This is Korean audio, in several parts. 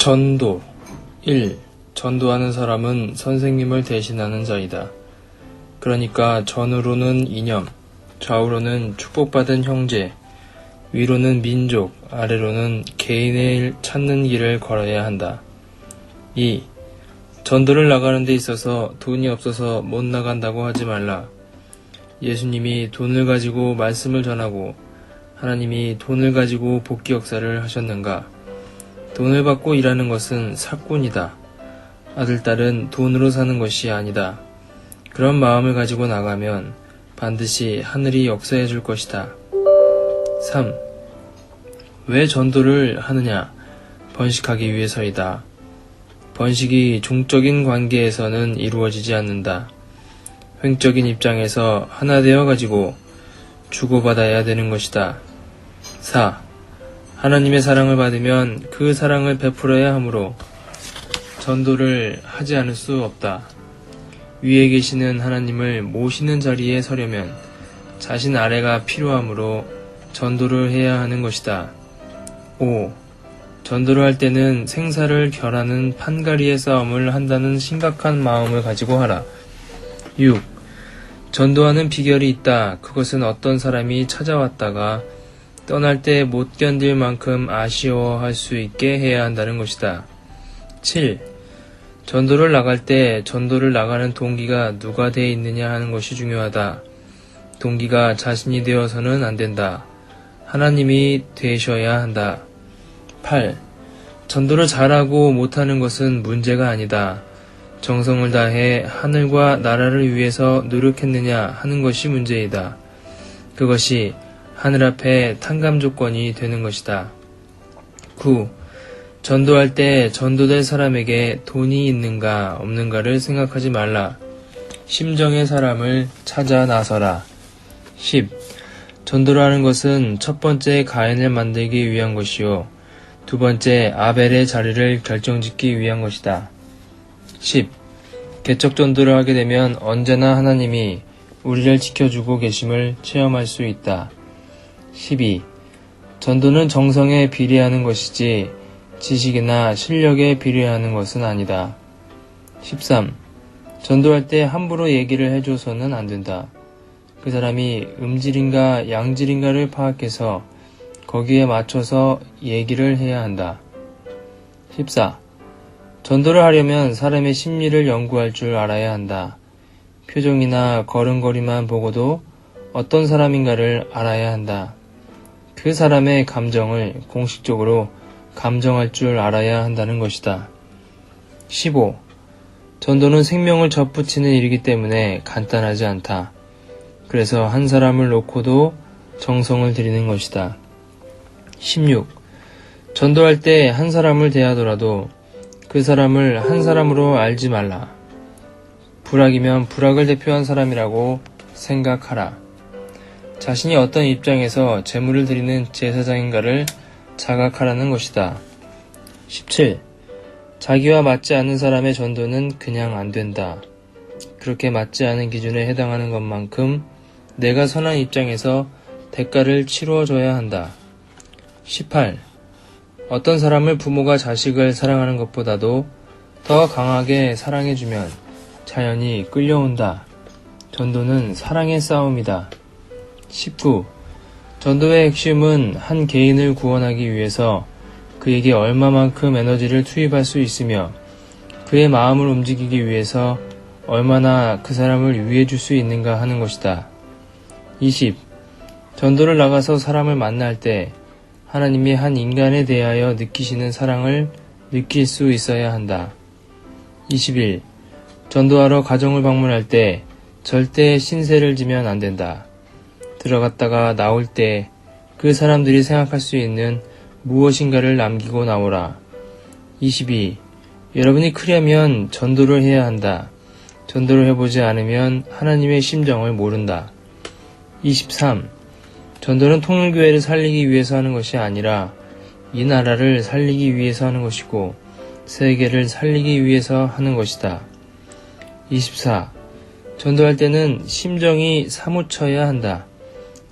전도 1. 전도하는 사람은 선생님을 대신하는 자이다. 그러니까 전으로는 이념, 좌우로는 축복받은 형제, 위로는 민족, 아래로는 개인을 찾는 길을 걸어야 한다. 2. 전도를 나가는 데 있어서 돈이 없어서 못 나간다고 하지 말라. 예수님이 돈을 가지고 말씀을 전하고 하나님이 돈을 가지고 복귀 역사를 하셨는가? 돈을 받고 일하는 것은 사꾼이다. 아들, 딸은 돈으로 사는 것이 아니다. 그런 마음을 가지고 나가면 반드시 하늘이 역사해 줄 것이다. 3. 왜 전도를 하느냐? 번식하기 위해서이다. 번식이 종적인 관계에서는 이루어지지 않는다. 횡적인 입장에서 하나 되어 가지고 주고받아야 되는 것이다. 4. 하나님의 사랑을 받으면 그 사랑을 베풀어야 하므로 전도를 하지 않을 수 없다. 위에 계시는 하나님을 모시는 자리에 서려면 자신 아래가 필요하므로 전도를 해야 하는 것이다. 5. 전도를 할 때는 생사를 결하는 판가리의 싸움을 한다는 심각한 마음을 가지고 하라. 6. 전도하는 비결이 있다. 그것은 어떤 사람이 찾아왔다가 떠날 때 못 견딜 만큼 아쉬워할 수 있게 해야 한다는 것이다. 7. 전도를 나갈 때 전도를 나가는 동기가 누가 돼 있느냐 하는 것이 중요하다. 동기가 자신이 되어서는 안 된다. 하나님이 되셔야 한다. 8. 전도를 잘하고 못하는 것은 문제가 아니다. 정성을 다해 하늘과 나라를 위해서 노력했느냐 하는 것이 문제이다. 그것이 하늘 앞에 탕감 조건이 되는 것이다. 9. 전도할 때 전도될 사람에게 돈이 있는가 없는가를 생각하지 말라. 심정의 사람을 찾아 나서라. 10. 전도를 하는 것은 첫 번째 가인을 만들기 위한 것이요 두 번째 아벨의 자리를 결정짓기 위한 것이다. 10. 개척 전도를 하게 되면 언제나 하나님이 우리를 지켜주고 계심을 체험할 수 있다. 12. 전도는 정성에 비례하는 것이지 지식이나 실력에 비례하는 것은 아니다. 13. 전도할 때 함부로 얘기를 해줘서는 안 된다. 그 사람이 음질인가 양질인가를 파악해서 거기에 맞춰서 얘기를 해야 한다. 14. 전도를 하려면 사람의 심리를 연구할 줄 알아야 한다. 표정이나 걸음걸이만 보고도 어떤 사람인가를 알아야 한다. 그 사람의 감정을 공식적으로 감정할 줄 알아야 한다는 것이다. 15. 전도는 생명을 접붙이는 일이기 때문에 간단하지 않다. 그래서 한 사람을 놓고도 정성을 들이는 것이다. 16. 전도할 때 한 사람을 대하더라도 그 사람을 한 사람으로 알지 말라. 불악이면 불악을 대표한 사람이라고 생각하라. 자신이 어떤 입장에서 제물을 드리는 제사장인가를 자각하라는 것이다. 17. 자기와 맞지 않는 사람의 전도는 그냥 안 된다. 그렇게 맞지 않은 기준에 해당하는 것만큼 내가 선한 입장에서 대가를 치루어줘야 한다. 18. 어떤 사람을 부모가 자식을 사랑하는 것보다도 더 강하게 사랑해주면 자연히 끌려온다. 전도는 사랑의 싸움이다. 19. 전도의 핵심은 한 개인을 구원하기 위해서 그에게 얼마만큼 에너지를 투입할 수 있으며 그의 마음을 움직이기 위해서 얼마나 그 사람을 위해 줄 수 있는가 하는 것이다. 20. 전도를 나가서 사람을 만날 때 하나님이 한 인간에 대하여 느끼시는 사랑을 느낄 수 있어야 한다. 21. 전도하러 가정을 방문할 때 절대 신세를 지면 안 된다. 들어갔다가 나올 때 그 사람들이 생각할 수 있는 무엇인가를 남기고 나오라. 22. 여러분이 크려면 전도를 해야 한다. 전도를 해보지 않으면 하나님의 심정을 모른다. 23. 전도는 통일교회를 살리기 위해서 하는 것이 아니라 이 나라를 살리기 위해서 하는 것이고 세계를 살리기 위해서 하는 것이다. 24. 전도할 때는 심정이 사무쳐야 한다.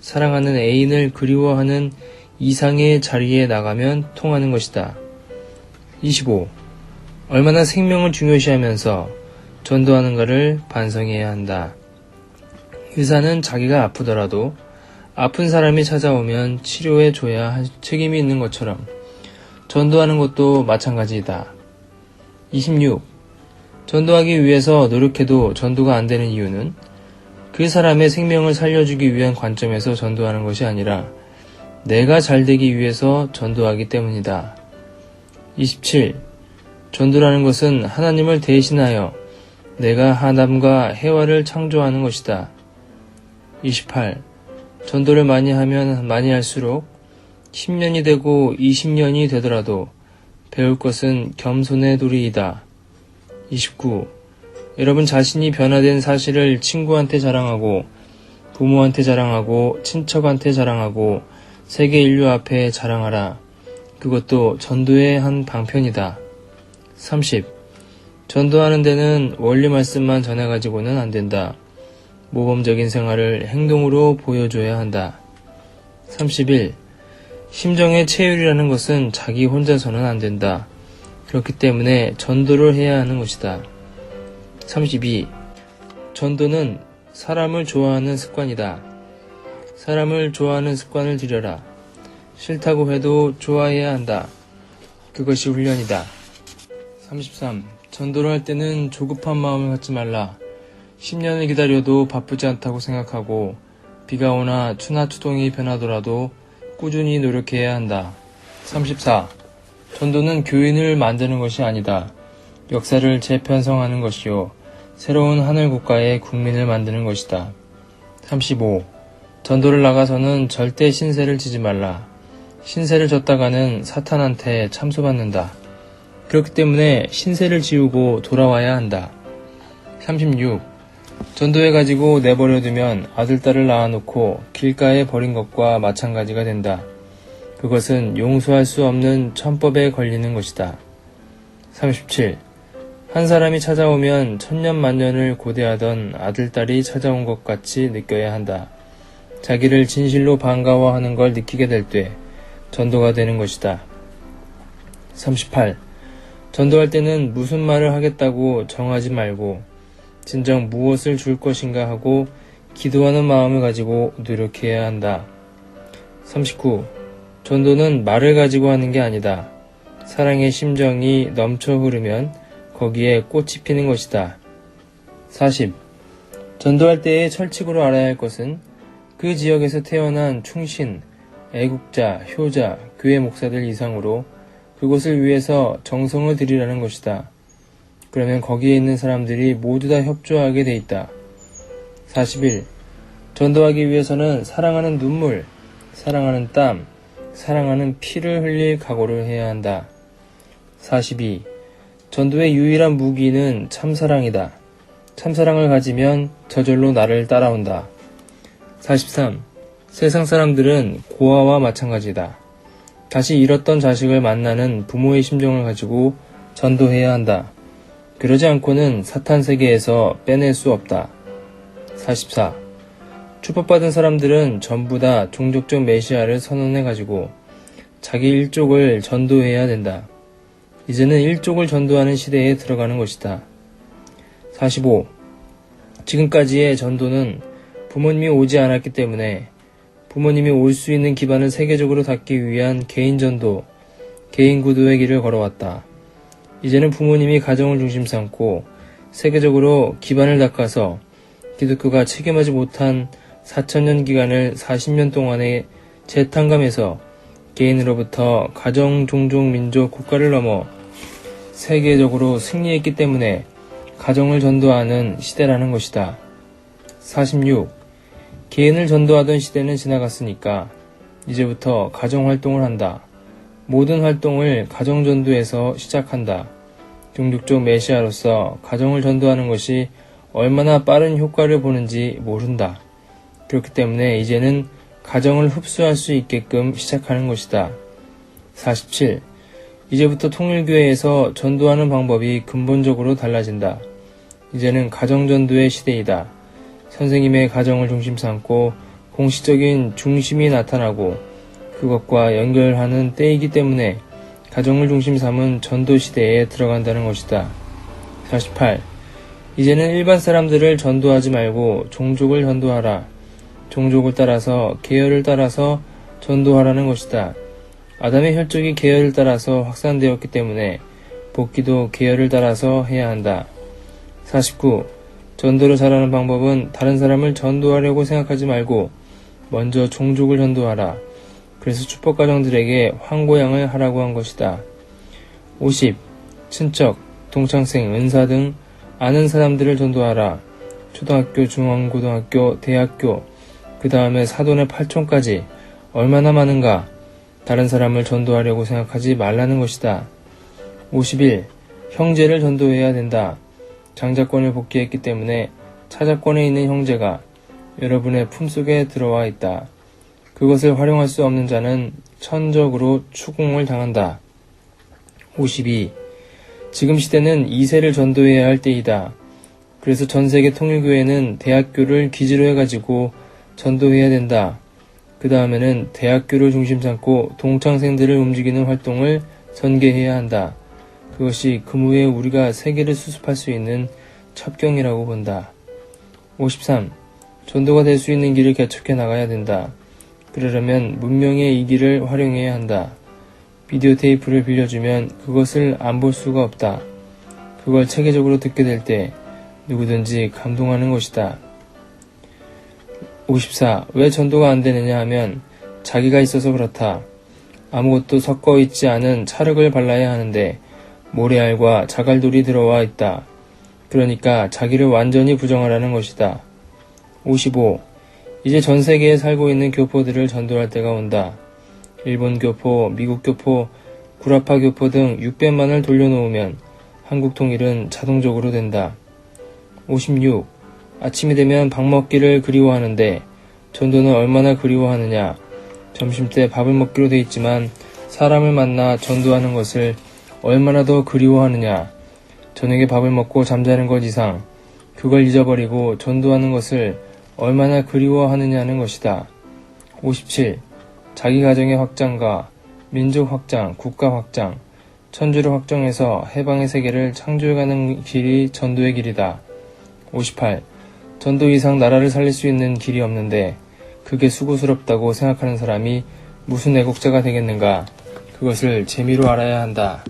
사랑하는 애인을 그리워하는 이상의 자리에 나가면 통하는 것이다. 25. 얼마나 생명을 중요시하면서 전도하는가를 반성해야 한다. 의사는 자기가 아프더라도 아픈 사람이 찾아오면 치료해 줘야 할 책임이 있는 것처럼 전도하는 것도 마찬가지이다. 26. 전도하기 위해서 노력해도 전도가 안 되는 이유는 그 사람의 생명을 살려주기 위한 관점에서 전도하는 것이 아니라 내가 잘 되기 위해서 전도하기 때문이다. 27. 전도라는 것은 하나님을 대신하여 내가 하나님과 해화를 창조하는 것이다. 28. 전도를 많이 하면 많이 할수록 10년이 되고 20년이 되더라도 배울 것은 겸손의 도리이다. 29. 여러분 자신이 변화된 사실을 친구한테 자랑하고 부모한테 자랑하고 친척한테 자랑하고 세계 인류 앞에 자랑하라. 그것도 전도의 한 방편이다. 30. 전도하는 데는 원리 말씀만 전해가지고는 안 된다. 모범적인 생활을 행동으로 보여줘야 한다. 31. 심정의 체휼이라는 것은 자기 혼자서는 안 된다. 그렇기 때문에 전도를 해야 하는 것이다. 32. 전도는 사람을 좋아하는 습관이다. 사람을 좋아하는 습관을 들여라. 싫다고 해도 좋아해야 한다. 그것이 훈련이다. 33. 전도를 할 때는 조급한 마음을 갖지 말라. 10년을 기다려도 바쁘지 않다고 생각하고 비가 오나 추나 추동이 변하더라도 꾸준히 노력해야 한다. 34. 전도는 교인을 만드는 것이 아니다. 역사를 재편성하는 것이요 새로운 하늘 국가의 국민을 만드는 것이다. 35. 전도를 나가서는 절대 신세를 지지 말라. 신세를 졌다가는 사탄한테 참소받는다. 그렇기 때문에 신세를 지우고 돌아와야 한다. 36. 전도해가지고 내버려두면 아들딸을 낳아놓고 길가에 버린 것과 마찬가지가 된다. 그것은 용서할 수 없는 천법에 걸리는 것이다. 37. 한 사람이 찾아오면 천년만년을 고대하던 아들딸이 찾아온 것 같이 느껴야 한다. 자기를 진실로 반가워하는 걸 느끼게 될 때 전도가 되는 것이다. 38. 전도할 때는 무슨 말을 하겠다고 정하지 말고 진정 무엇을 줄 것인가 하고 기도하는 마음을 가지고 노력해야 한다. 39. 전도는 말을 가지고 하는 게 아니다. 사랑의 심정이 넘쳐 흐르면 거기에 꽃이 피는 것이다. 40. 전도할 때의 철칙으로 알아야 할 것은 그 지역에서 태어난 충신, 애국자, 효자, 교회 목사들 이상으로 그곳을 위해서 정성을 들이라는 것이다. 그러면 거기에 있는 사람들이 모두 다 협조하게 돼 있다. 41. 전도하기 위해서는 사랑하는 눈물, 사랑하는 땀, 사랑하는 피를 흘릴 각오를 해야 한다. 42. 전도의 유일한 무기는 참사랑이다. 참사랑을 가지면 저절로 나를 따라온다. 43. 세상 사람들은 고아와 마찬가지다. 다시 잃었던 자식을 만나는 부모의 심정을 가지고 전도해야 한다. 그러지 않고는 사탄 세계에서 빼낼 수 없다. 44. 축복받은 사람들은 전부 다 종족적 메시아를 선언해가지고 자기 일족을 전도해야 된다. 이제는 일족을 전도하는 시대에 들어가는 것이다. 45. 지금까지의 전도는 부모님이 오지 않았기 때문에 부모님이 올 수 있는 기반을 세계적으로 닫기 위한 개인 전도, 개인 구도의 길을 걸어왔다. 이제는 부모님이 가정을 중심 삼고 세계적으로 기반을 닦아서 기독교가 체험하지 못한 4,000년 기간을 40년 동안의 재탕감에서 개인으로부터 가정, 종족, 민족, 국가를 넘어 세계적으로 승리했기 때문에 가정을 전도하는 시대라는 것이다. 46. 개인을 전도하던 시대는 지나갔으니까 이제부터 가정활동을 한다. 모든 활동을 가정전도에서 시작한다. 종족적 메시아로서 가정을 전도하는 것이 얼마나 빠른 효과를 보는지 모른다. 그렇기 때문에 이제는 가정을 흡수할 수 있게끔 시작하는 것이다. 47. 이제부터 통일교회에서 전도하는 방법이 근본적으로 달라진다. 이제는 가정전도의 시대이다. 선생님의 가정을 중심 삼고 공식적인 중심이 나타나고 그것과 연결하는 때이기 때문에 가정을 중심 삼은 전도 시대에 들어간다는 것이다. 48. 이제는 일반 사람들을 전도하지 말고 종족을 전도하라. 종족을 따라서 계열을 따라서 전도하라는 것이다. 아담의 혈족이 계열을 따라서 확산되었기 때문에 복귀도 계열을 따라서 해야 한다. 49. 전도를 잘하는 방법은 다른 사람을 전도하려고 생각하지 말고 먼저 종족을 전도하라. 그래서 축복가정들에게 황고양을 하라고 한 것이다. 50. 친척, 동창생, 은사 등 아는 사람들을 전도하라. 초등학교, 중앙고등학교, 대학교, 그 다음에 사돈의 팔촌까지 얼마나 많은가. 다른 사람을 전도하려고 생각하지 말라는 것이다. 51. 형제를 전도해야 된다. 장자권을 복귀했기 때문에 차자권에 있는 형제가 여러분의 품속에 들어와 있다. 그것을 활용할 수 없는 자는 천적으로 추궁을 당한다. 52. 지금 시대는 2세를 전도해야 할 때이다. 그래서 전세계 통일교회는 대학교를 기지로 해가지고 전도해야 된다. 그 다음에는 대학교를 중심 삼고 동창생들을 움직이는 활동을 전개해야 한다. 그것이 그 후에 우리가 세계를 수습할 수 있는 첩경이라고 본다. 53. 전도가 될 수 있는 길을 개척해 나가야 된다. 그러려면 문명의 이 길을 활용해야 한다. 비디오 테이프를 빌려주면 그것을 안 볼 수가 없다. 그걸 체계적으로 듣게 될 때 누구든지 감동하는 것이다. 54. 왜 전도가 안 되느냐 하면 자기가 있어서 그렇다. 아무것도 섞어 있지 않은 찰흙을 발라야 하는데 모래알과 자갈돌이 들어와 있다. 그러니까 자기를 완전히 부정하라는 것이다. 55. 이제 전 세계에 살고 있는 교포들을 전도할 때가 온다. 일본 교포, 미국 교포, 구라파 교포 등 600만을 돌려놓으면 한국 통일은 자동적으로 된다. 56. 아침이 되면 밥 먹기를 그리워하는데 전도는 얼마나 그리워하느냐. 점심때 밥을 먹기로 돼 있지만 사람을 만나 전도하는 것을 얼마나 더 그리워하느냐. 저녁에 밥을 먹고 잠자는 것 이상 그걸 잊어버리고 전도하는 것을 얼마나 그리워하느냐는 것이다. 57. 자기 가정의 확장과 민족 확장, 국가 확장, 천주를 확정해서 해방의 세계를 창조해가는 길이 전도의 길이다. 58. 전도 이상 나라를 살릴 수 있는 길이 없는데 그게 수고스럽다고 생각하는 사람이 무슨 애국자가 되겠는가. 그것을 재미로 알아야 한다.